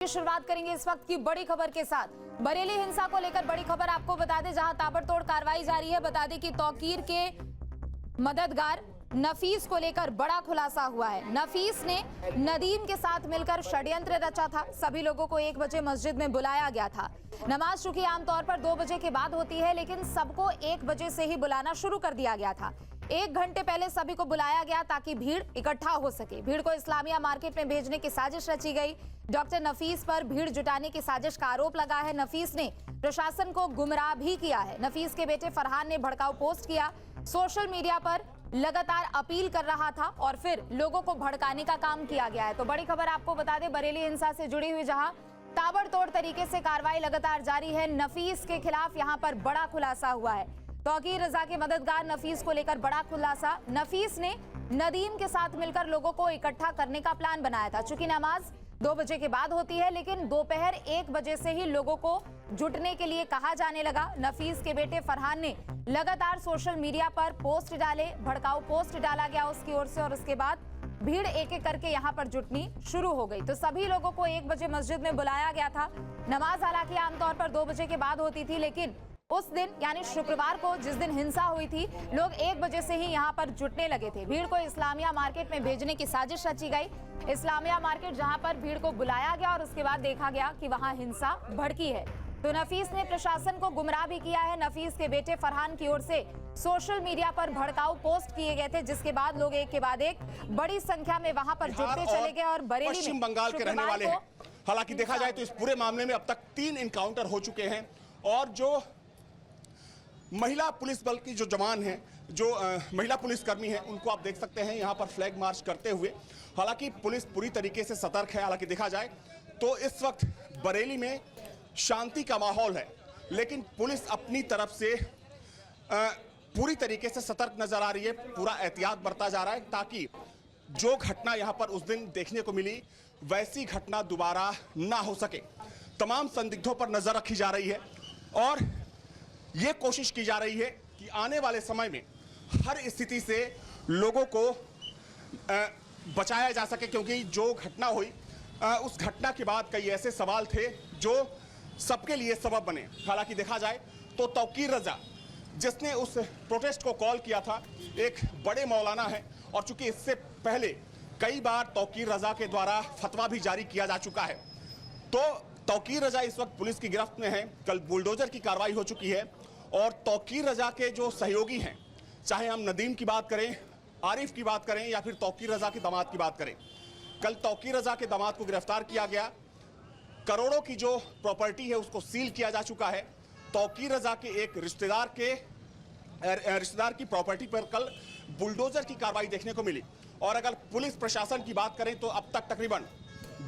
शुरुआत करेंगे इस वक्त की बड़ी खबर के साथ। बरेली हिंसा को लेकर बड़ी खबर आपको बता दें, जहां ताबड़तोड़ कार्रवाई जारी है। बता दें कि तौकीर के मददगार नफीस को लेकर बड़ा खुलासा हुआ है। नफीस ने नदीम के साथ मिलकर षड्यंत्र रचा था। सभी लोगों को 1 बजे मस्जिद में बुलाया गया था। नमाज चूंकि आमतौर पर 2 बजे के बाद होती है, लेकिन सबको 1 बजे से ही बुलाना शुरू कर दिया गया था। 1 घंटे पहले सभी को बुलाया गया ताकि भीड़ इकट्ठा हो सके। भीड़ को इस्लामिया मार्केट में भेजने की साजिश रची गई। डॉक्टर नफीस पर भीड़ जुटाने की साजिश का आरोप लगा है। नफीस ने प्रशासन को गुमराह भी किया है। नफीस के बेटे फरहान ने भड़काऊ पोस्ट किया, सोशल मीडिया पर लगातार अपील कर रहा था और फिर लोगों को भड़काने का काम किया गया है। तो बड़ी खबर आपको बता दें, बरेली हिंसा से जुड़ी हुई, जहां ताबड़तोड़ तरीके से कार्रवाई लगातार जारी है। नफीस के खिलाफ यहां पर बड़ा खुलासा हुआ है। तौकीर रजा के मददगार नफीस को लेकर बड़ा खुलासा। नफीस ने नदीम के साथ मिलकर लोगों को इकट्ठा करने का प्लान बनाया था। चूंकि नमाज 2 बजे के बाद होती है, लेकिन दोपहर 1 बजे से ही लोगों को जुटने के लिए कहा जाने लगा। नफीस के बेटे फरहान ने लगातार सोशल मीडिया पर पोस्ट डाले, भड़काऊ पोस्ट डाला गया उसकी ओर से, और उसके बाद भीड़ एक एक करके यहाँ पर जुटनी शुरू हो गई। तो सभी लोगों को 1 बजे मस्जिद में बुलाया गया था। नमाज हालांकि आमतौर पर 2 बजे के बाद होती थी, लेकिन उस दिन यानी शुक्रवार को जिस दिन हिंसा हुई थी, लोग 1 बजे से ही यहाँ पर जुटने लगे थे। भीड़ को इस्लामिया मार्केट में भेजने की साजिश रची गई। इस्लामिया मार्केट जहाँ पर भीड़ को बुलाया गया और उसके बाद देखा गया कि वहाँ हिंसा भड़की है। तो नफीस ने प्रशासन को गुमराह भी किया है। नफीस के बेटे फरहान की ओर से सोशल मीडिया पर भड़काऊ पोस्ट किए गए थे, जिसके बाद लोग एक के बाद एक बड़ी संख्या में वहां पर जुटते चले गए और बरेली में पश्चिम बंगाल के रहने वाले हैं। हालांकि देखा जाए तो इस पूरे मामले में अब तक 3 इनकाउंटर हो चुके हैं और जो महिला पुलिस बल की जो जवान हैं, जो महिला पुलिसकर्मी हैं, उनको आप देख सकते हैं यहाँ पर फ्लैग मार्च करते हुए। हालांकि पुलिस पूरी तरीके से सतर्क है। हालांकि देखा जाए तो इस वक्त बरेली में शांति का माहौल है, लेकिन पुलिस अपनी तरफ से पूरी तरीके से सतर्क नजर आ रही है। पूरा एहतियात बरता जा रहा है ताकि जो घटना यहाँ पर उस दिन देखने को मिली, वैसी घटना दोबारा ना हो सके। तमाम संदिग्धों पर नजर रखी जा रही है और ये कोशिश की जा रही है कि आने वाले समय में हर स्थिति से लोगों को बचाया जा सके, क्योंकि जो घटना हुई उस घटना के बाद कई ऐसे सवाल थे जो सबके लिए सबब बने। हालांकि देखा जाए तो तौकीर रजा जिसने उस प्रोटेस्ट को कॉल किया था, एक बड़े मौलाना है और चूंकि इससे पहले कई बार तौकीर रजा के द्वारा फतवा भी जारी किया जा चुका है। तो तौकीर रजा इस वक्त पुलिस की गिरफ्त में है। कल बुलडोजर की कार्रवाई हो चुकी है और तौकीर रजा के जो सहयोगी हैं, चाहे हम नदीम की बात करें, आरिफ की बात करें या फिर तौकीर रजा के दामाद की बात करें, कल तौकीर रजा के दामाद को गिरफ्तार किया गया। करोड़ों की जो प्रॉपर्टी है उसको सील किया जा चुका है। तौकीर रजा के एक रिश्तेदार की प्रॉपर्टी पर कल बुलडोजर की कार्रवाई देखने को मिली। और अगर पुलिस प्रशासन की बात करें तो अब तक तकरीबन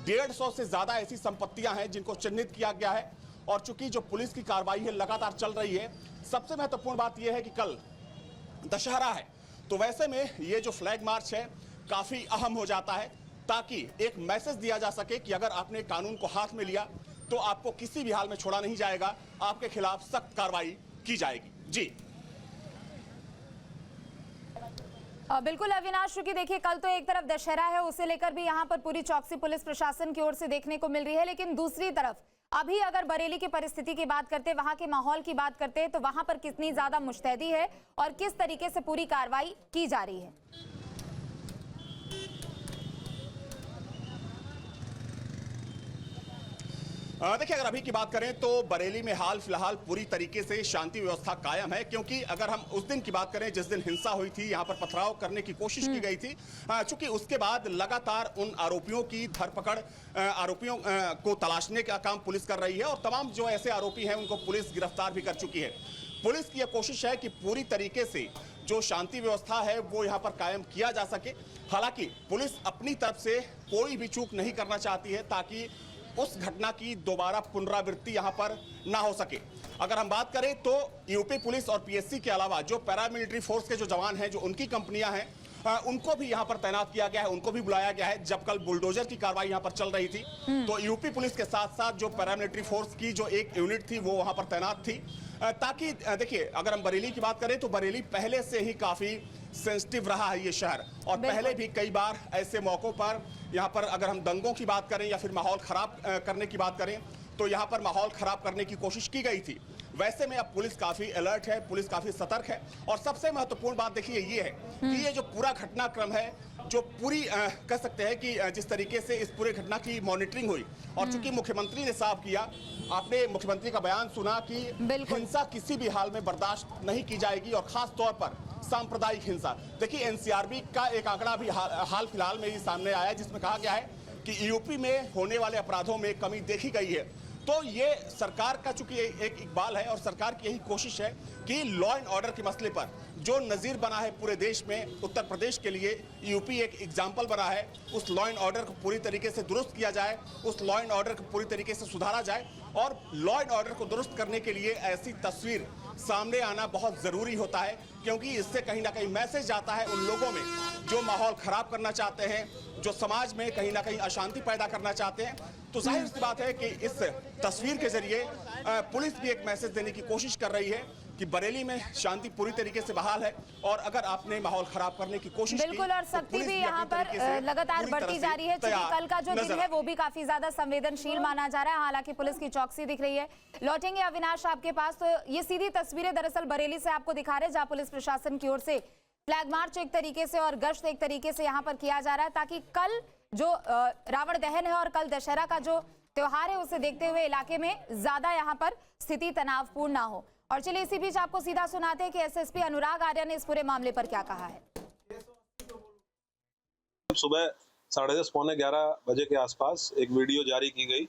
150 से ज्यादा ऐसी संपत्तियां हैं जिनको चिन्हित किया गया है। और चूंकि जो पुलिस की कार्रवाई है लगातार चल रही है, सबसे महत्वपूर्ण बात यह है कि कल दशहरा है, तो वैसे में ये जो फ्लैग मार्च है काफी अहम हो जाता है, ताकि एक मैसेज दिया जा सके कि अगर आपने कानून को हाथ में लिया तो आपको किसी भी हाल में छोड़ा नहीं जाएगा, आपके खिलाफ सख्त कार्रवाई की जाएगी। जी बिल्कुल अविनाश, क्योंकि देखिए कल तो एक तरफ दशहरा है, उसे लेकर भी यहाँ पर पूरी चौकसी पुलिस प्रशासन की ओर से देखने को मिल रही है, लेकिन दूसरी तरफ अभी अगर बरेली की परिस्थिति की बात करते, वहां के माहौल की बात करते हैं, तो वहां पर कितनी ज्यादा मुस्तैदी है और किस तरीके से पूरी कार्रवाई की जा रही है? देखिए, अगर अभी की बात करें तो बरेली में हाल फिलहाल पूरी तरीके से शांति व्यवस्था कायम है, क्योंकि अगर हम उस दिन की बात करें जिस दिन हिंसा हुई थी, यहाँ पर पथराव करने की कोशिश की गई थी, चूंकि उसके बाद लगातार उन आरोपियों की धरपकड़, आरोपियों को तलाशने का काम पुलिस कर रही है और तमाम जो ऐसे आरोपी हैं उनको पुलिस गिरफ्तार भी कर चुकी है। पुलिस की यह कोशिश है कि पूरी तरीके से जो शांति व्यवस्था है वो यहाँ पर कायम किया जा सके। हालांकि पुलिस अपनी तरफ से कोई भी चूक नहीं करना चाहती है ताकि उस घटना की दोबारा पुनरावृत्ति यहां पर ना हो सके। अगर हम बात करें तो यूपी पुलिस और पीएससी के अलावा जो पैरामिलिट्री फोर्स के जो जवान हैं, जो उनकी कंपनियां हैं, उनको भी यहां पर तैनात किया गया है, उनको भी बुलाया गया है। जब कल बुलडोजर की कार्रवाई यहां पर चल रही थी तो यूपी पुलिस के साथ साथ जो पैरामिलिट्री फोर्स की जो एक यूनिट थी वो वहां पर तैनात थी, ताकि देखिए अगर हम बरेली की बात करें तो बरेली पहले से ही काफी सेंसिटिव रहा है ये शहर। और पहले भी कई बार ऐसे मौकों पर यहाँ पर अगर हम दंगों की बात करें या फिर माहौल खराब करने की बात करें तो यहाँ पर माहौल खराब करने की कोशिश की गई थी। वैसे में अब पुलिस काफी अलर्ट है, पुलिस काफी सतर्क है। और सबसे महत्वपूर्ण बात देखिए ये है कि ये जो पूरा घटनाक्रम है, जो पूरी कह सकते हैं कि जिस तरीके से इस पूरे घटना की मॉनिटरिंग हुई और चूंकि मुख्यमंत्री ने साफ किया, आपने मुख्यमंत्री का बयान सुना कि हिंसा किसी भी हाल में बर्दाश्त नहीं की जाएगी और खास तौर पर सांप्रदायिक हिंसा। देखिए एनसीआरबी का एक आंकड़ा भी हाल फिलहाल में ही सामने आया है जिसमें कहा गया है कि यूपी में होने वाले अपराधों में कमी देखी गई है। तो ये सरकार का चूंकि एक इकबाल है और सरकार की यही कोशिश है कि लॉ एंड ऑर्डर के मसले पर जो नज़ीर बना है पूरे देश में, उत्तर प्रदेश के लिए यूपी एक एग्जाम्पल बना है, उस लॉ एंड ऑर्डर को पूरी तरीके से दुरुस्त किया जाए, उस लॉ एंड ऑर्डर को पूरी तरीके से सुधारा जाए। और लॉ एंड ऑर्डर को दुरुस्त करने के लिए ऐसी तस्वीर सामने आना बहुत ज़रूरी होता है, क्योंकि इससे कहीं ना कहीं मैसेज आता है उन लोगों में जो माहौल ख़राब करना चाहते हैं, जो समाज में कहीं ना कहीं अशांति पैदा करना चाहते हैं। तो जाहिर सी बात है कि इस तस्वीर के जरिए पुलिस भी एक मैसेज देने की कोशिश कर रही है कि बरेली में शांति पूरी तरीके से बहाल है और अगर आपने माहौल खराब करने की कोशिश की, बिल्कुल, और सख्ती भी यहाँ पर लगातार बढ़ती जा रही है। क्योंकि कल का जो दिन है वो भी काफी ज्यादा संवेदनशील माना जा रहा है, हालांकि पुलिस की चौकसी दिख रही है। लौटेंगे अविनाश आपके पास। तो ये सीधी तस्वीरें दरअसल बरेली से आपको दिखा रहे हैं, जहाँ पुलिस प्रशासन की ओर से फ्लैग मार्च एक तरीके से और गश्त एक तरीके से यहाँ पर किया जा रहा है, ताकि कल जो रावण दहन है और कल दशहरा का जो त्योहार है उसे देखते हुए इलाके में ज्यादा यहाँ पर स्थिति तनावपूर्ण ना हो। और चलिए इसी बीच आपको सीधा सुनाते हैं कि एसएसपी अनुराग आर्य ने इस पूरे मामले पर क्या कहा है। सुबह 10:30 पौने 11 बजे के आसपास एक वीडियो जारी की गई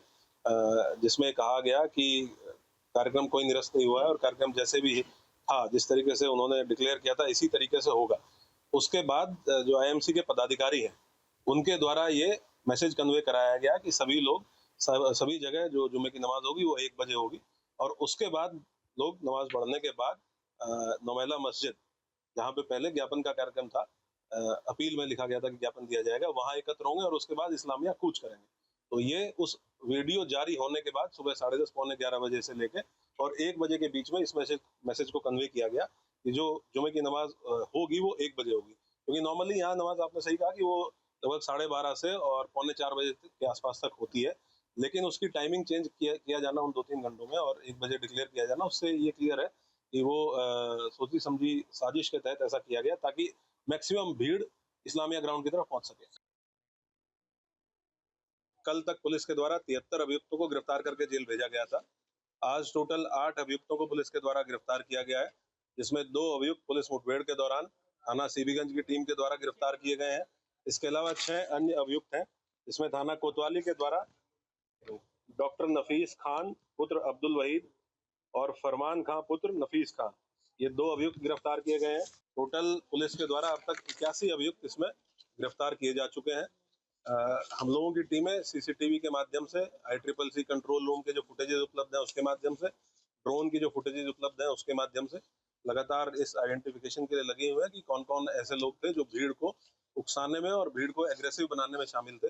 जिसमें कहा गया कि कार्यक्रम कोई निरस्त नहीं हुआ है और कार्यक्रम जैसे भी था, जिस तरीके से उन्होंने डिक्लेयर किया था इसी तरीके से होगा। उसके बाद जो आईएमसी के पदाधिकारी हैं उनके द्वारा ये मैसेज कन्वे कराया गया कि सभी लोग सभी जगह जो जुम्मे की नमाज होगी वो 1 बजे होगी। और उसके बाद लोग नमाज पढ़ने के बाद नौमेला मस्जिद, जहाँ पे पहले ज्ञापन का कार्यक्रम था, अपील में लिखा गया था कि ज्ञापन दिया जाएगा, वहाँ एकत्र होंगे और उसके बाद इस्लामिया कूच करेंगे। तो ये उस वीडियो जारी होने के बाद सुबह 10:30 पौने 11 बजे से लेके और 1 बजे के बीच में इस मैसेज को कन्वे किया गया कि जो जुमे की नमाज होगी वो 1 बजे होगी। क्योंकि नॉर्मली यहाँ नमाज, आपने सही कहा कि वो लगभग 12:30 से और पौने 4 बजे के आसपास तक होती है, लेकिन उसकी टाइमिंग चेंज किया जाना उन 2-3 घंटों में और 1 बजे डिक्लेयर किया जाना, उससे ये क्लियर है कि वो सोची समझी साजिश के तहत ऐसा किया गया ताकि मैक्सिमम भीड़ इस्लामिया ग्राउंड की तरफ पहुंच सके। कल तक पुलिस के द्वारा 73 अभियुक्तों को गिरफ्तार करके जेल भेजा गया था। आज टोटल 8 अभियुक्तों को पुलिस के द्वारा गिरफ्तार किया गया है, जिसमें 2 अभियुक्त पुलिस मुठभेड़ के दौरान थाना सीबीगंज की टीम के द्वारा गिरफ्तार किए गए हैं। इसके अलावा 6 अन्य अभियुक्त हैं, जिसमें थाना कोतवाली के द्वारा डॉक्टर नफीस खान पुत्र अब्दुल वहीद और फरमान खान पुत्र नफीस खान, ये 2 अभियुक्त गिरफ्तार किए गए हैं। टोटल पुलिस के द्वारा अब तक 81 अभियुक्त इसमें गिरफ्तार किए जा चुके हैं। हम लोगों की टीमें सीसीटीवी के माध्यम से, ICCC कंट्रोल रूम के जो फुटेजेज उपलब्ध हैं उसके माध्यम से, ड्रोन की जो फुटेजेज उपलब्ध हैं उसके माध्यम से लगातार इस आइडेंटिफिकेशन के लिए लगे हुए हैं कि कौन कौन ऐसे लोग थे जो भीड़ को उकसाने में और भीड़ को एग्रेसिव बनाने में शामिल थे।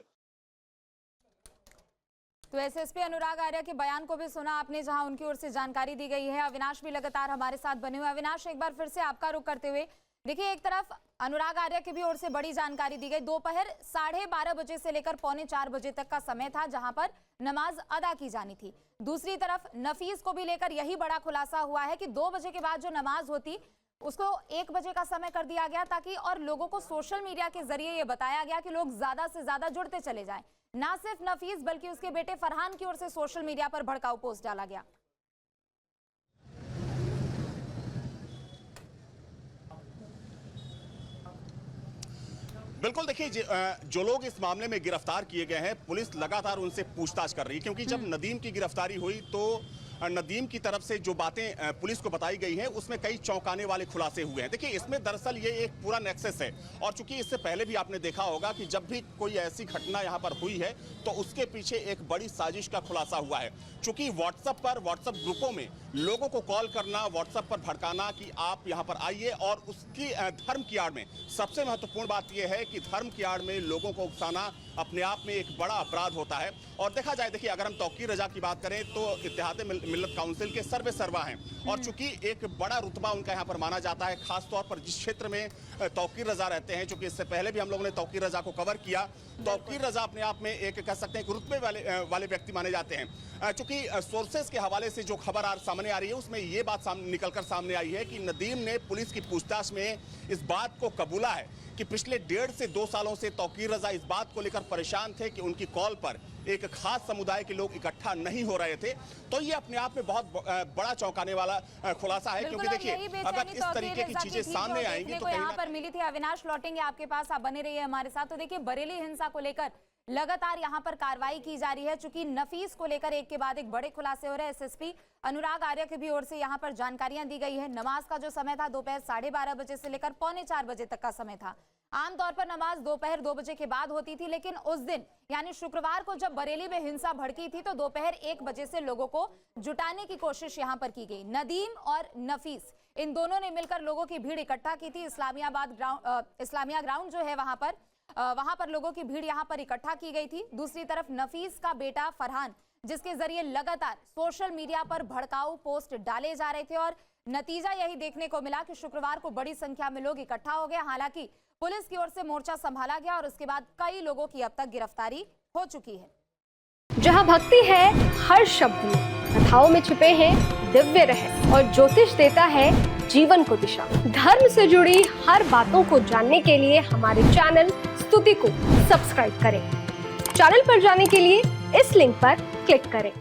तो एसएसपी अनुराग आर्य के बयान को भी सुना आपने, जहां उनकी ओर से जानकारी दी गई है। अविनाश भी लगातार हमारे साथ बने हुए। अविनाश, एक बार फिर से आपका रुख करते हुए, देखिए एक तरफ अनुराग आर्य की भी ओर से बड़ी जानकारी दी गई। दोपहर 12:30 बजे से लेकर पौने 4 बजे तक का समय था जहां पर नमाज अदा की जानी थी। दूसरी तरफ नफीस को भी लेकर यही बड़ा खुलासा हुआ है कि 2 बजे के बाद जो नमाज होती उसको 1 बजे का समय कर दिया गया, ताकि और लोगों को सोशल मीडिया के जरिए ये बताया गया कि लोग ज्यादा से ज्यादा जुड़ते चले जाएं। ना सिर्फ नफीस बल्कि उसके बेटे फरहान की ओर से सोशल मीडिया पर भड़काऊ पोस्ट डाला गया। बिल्कुल, देखिए जो लोग इस मामले में गिरफ्तार किए गए हैं, पुलिस लगातार उनसे पूछताछ कर रही है, क्योंकि जब नदीम की गिरफ्तारी हुई तो नदीम की तरफ से जो बातें पुलिस को बताई गई हैं उसमें कई चौंकाने वाले खुलासे हुए हैं। देखिए इसमें दरअसल ये एक पूरा नेक्सस है और चूंकि इससे पहले भी आपने देखा होगा कि जब भी कोई ऐसी घटना यहाँ पर हुई है तो उसके पीछे एक बड़ी साजिश का खुलासा हुआ है। चूंकि व्हाट्सएप ग्रुपों में लोगों को कॉल करना, व्हाट्सएप पर भड़काना कि आप यहाँ पर आइए, और उसकी धर्म की आड़ में सबसे महत्वपूर्ण बात यह है कि धर्म की आड़ में लोगों को उकसाना अपने आप में एक बड़ा अपराध होता है। और देखा जाए, देखिए अगर हम तौकीर रजा की बात करें तो इत्तेहाद मिल्लत काउंसिल के सर्वे सर्वा हैं और चूंकि एक बड़ा रुतबा उनका यहाँ पर माना जाता है, खासतौर पर जिस क्षेत्र में तौकीर रजा रहते हैं। चूंकि इससे पहले भी हम लोगों ने तौकीर रजा को कवर किया। तौकीर रजा अपने आप में एक कह सकते हैं रुतबे वाले व्यक्ति माने जाते हैं। चूंकि सोर्सेस के हवाले से जो खबर सामने आ रही है उसमें ये बात निकलकर सामने आई है कि नदीम ने पुलिस की पूछताछ में इस बात को कबूला है कि पिछले 1.5 से 2 सालों से तौकीर रजा इस बात को लेकर परेशान थे कि उनकी कॉल पर एक खास समुदाय के लोग इकट्ठा नहीं हो रहे थे। तो ये अपने आप में बहुत बड़ा चौंकाने वाला खुलासा है, क्योंकि देखिए अगर इस तरीके की चीजें सामने आएंगी तो यहाँ पर मिली थी। अविनाश लौटेंगे आपके पास, आप बने रहिए हमारे साथ। तो देखिए बरेली हिंसा को लेकर लगातार यहाँ पर कार्रवाई की जा रही है। चूंकि नफीस को लेकर एक के बाद एक बड़े खुलासे हो रहे हैं। एसएसपी अनुराग आर्य की भी ओर से यहाँ पर जानकारियां दी गई है। नमाज का जो समय था दोपहर 12:30 बजे से लेकर 3:45 बजे तक का समय था। आमतौर पर नमाज दोपहर 2 बजे के बाद होती थी, लेकिन उस दिन यानी शुक्रवार को जब बरेली में हिंसा भड़की थी तो दोपहर 1 बजे से लोगों को जुटाने की कोशिश यहाँ पर की गई। नदीम और नफीस इन दोनों ने मिलकर लोगों की भीड़ इकट्ठा की थी। इस्लामिया ग्राउंड जो है वहां पर लोगों की भीड़ यहां पर इकट्ठा की गई थी। दूसरी तरफ नफीस का बेटा फरहान, जिसके जरिए लगातार सोशल मीडिया पर भड़काऊ पोस्ट डाले जा रहे थे और नतीजा यही देखने को मिला कि शुक्रवार को बड़ी संख्या में लोग इकट्ठा हो गए। हालांकि पुलिस की ओर से मोर्चा संभाला गया और उसके बाद कई लोगों की अब तक गिरफ्तारी हो चुकी है। जहां भक्ति है हर शब्द में, कथाओं में छुपे हैं दिव्य रहस्य और ज्योतिष देता है जीवन को दिशा। धर्म से जुड़ी हर बातों को जानने के लिए हमारे चैनल स्तुति को सब्सक्राइब करें। चैनल पर जाने के लिए इस लिंक पर क्लिक करें।